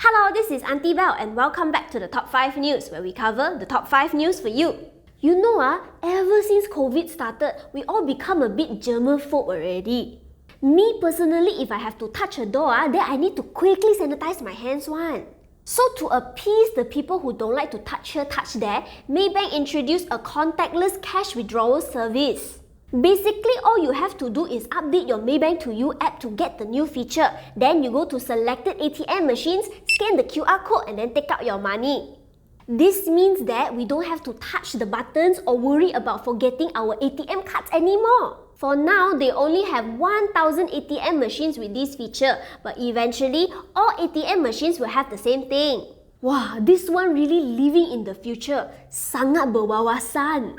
Hello, this is Auntie Belle and welcome back to the Top 5 News, where we cover the top 5 news for you. You know, ever since COVID started, we all become a bit germaphobe already. Me personally, if I have to touch a door, then I need to quickly sanitize my hands one. So to appease the people who don't like to touch here, touch there, Maybank introduced a contactless cash withdrawal service. Basically, all you have to do is update your Maybank to You app to get the new feature. Then you go to selected ATM machines, scan the QR code and then take out your money. This means that we don't have to touch the buttons or worry about forgetting our ATM cards anymore. For now, they only have 1,000 ATM machines with this feature, but eventually, all ATM machines will have the same thing. Wow, this one really living in the future. Sangat berwawasan.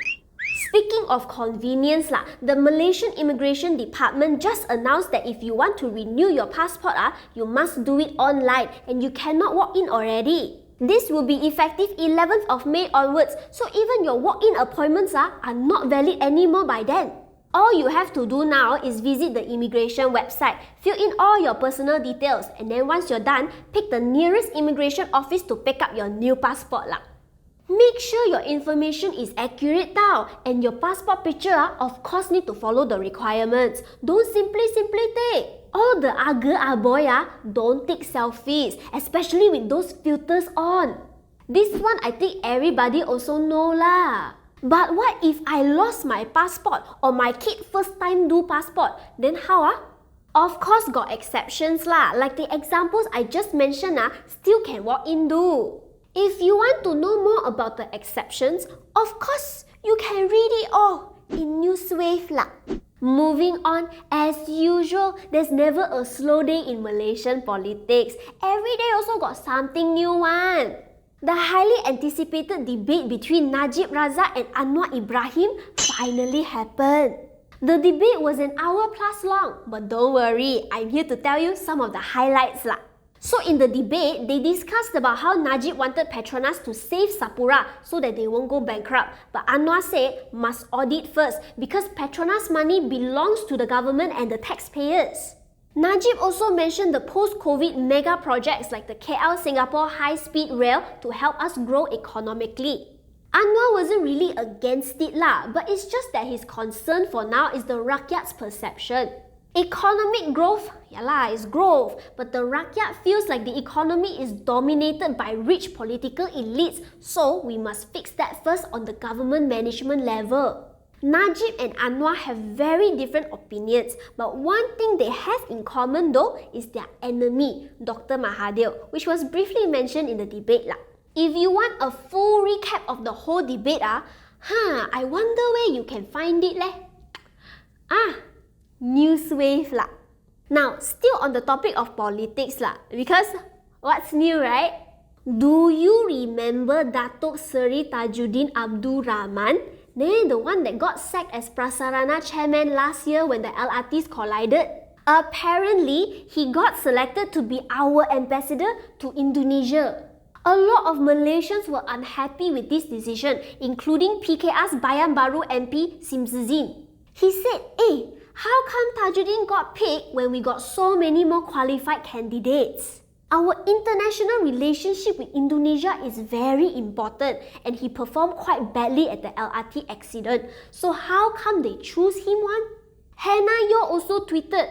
Speaking of convenience, the Malaysian Immigration Department just announced that if you want to renew your passport, you must do it online and you cannot walk in already. This will be effective 11th of May onwards, so even your walk-in appointments are not valid anymore by then. All you have to do now is visit the immigration website, fill in all your personal details, and then once you're done, pick the nearest immigration office to pick up your new passport. Make sure your information is accurate now, and your passport picture of course need to follow the requirements. Don't simply take. All the aga-aboy don't take selfies, especially with those filters on. This one I think everybody also know lah. But what if I lost my passport or my kid first time do passport? Then how Of course got exceptions lah, like the examples I just mentioned still can walk in do. If you want to know more about the exceptions, of course, you can read it all in Newswav lah. Moving on, as usual, there's never a slow day in Malaysian politics. Every day also got something new one. The highly anticipated debate between Najib Razak and Anwar Ibrahim finally happened. The debate was an hour plus long, but don't worry, I'm here to tell you some of the highlights lah. So in the debate, they discussed about how Najib wanted Petronas to save Sapura so that they won't go bankrupt. But Anwar said must audit first because Petronas money belongs to the government and the taxpayers. Najib also mentioned the post-COVID mega projects like the KL-Singapore high-speed rail to help us grow economically. Anwar wasn't really against it lah, but it's just that his concern for now is the rakyat's perception. Economic growth, is growth, but the rakyat feels like the economy is dominated by rich political elites, so we must fix that first on the government management level. Najib and Anwar have very different opinions, but one thing they have in common though is their enemy, Dr. Mahathir, which was briefly mentioned in the debate lah. If you want a full recap of the whole debate, I wonder where you can find it leh. Newswav lah. Now, still on the topic of politics lah, because what's new, right? Do you remember Datuk Seri Tajuddin Abdul Rahman? The one that got sacked as Prasarana chairman last year when the LRTs collided? Apparently, he got selected to be our ambassador to Indonesia. A lot of Malaysians were unhappy with this decision, including PKR's Bayan Baru MP Simzizin. He said, how come Tajuddin got picked when we got so many more qualified candidates? Our international relationship with Indonesia is very important and he performed quite badly at the LRT accident. So how come they choose him one? Hannah Yeoh also tweeted,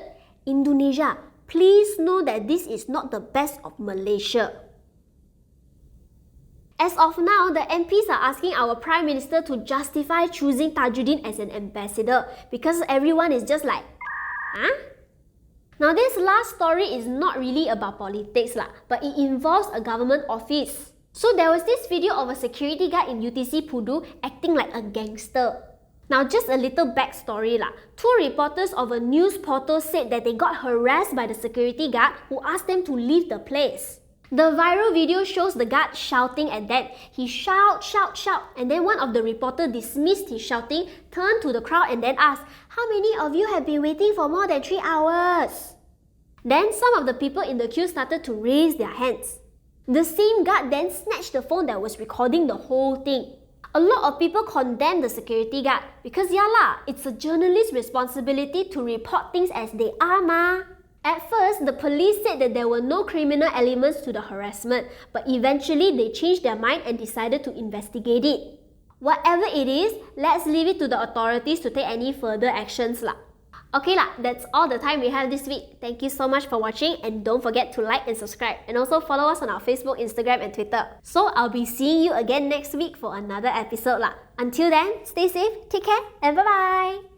Indonesia, please know that this is not the best of Malaysia. As of now, the MPs are asking our Prime Minister to justify choosing Tajuddin as an ambassador because everyone is just like, Now this last story is not really about politics but it involves a government office. So there was this video of a security guard in UTC Pudu acting like a gangster. Now just a little backstory Two reporters of a news portal said that they got harassed by the security guard who asked them to leave the place. The viral video shows the guard shouting at them. He shout, and then one of the reporters dismissed his shouting, turned to the crowd and then asked, how many of you have been waiting for more than 3 hours? Then some of the people in the queue started to raise their hands. The same guard then snatched the phone that was recording the whole thing. A lot of people condemned the security guard because it's a journalist's responsibility to report things as they are At first, the police said that there were no criminal elements to the harassment, but eventually they changed their mind and decided to investigate it. Whatever it is, let's leave it to the authorities to take any further actions lah. Okay lah, that's all the time we have this week. Thank you so much for watching, and don't forget to like and subscribe, and also follow us on our Facebook, Instagram and Twitter. So I'll be seeing you again next week for another episode lah. Until then, stay safe, take care, and bye bye!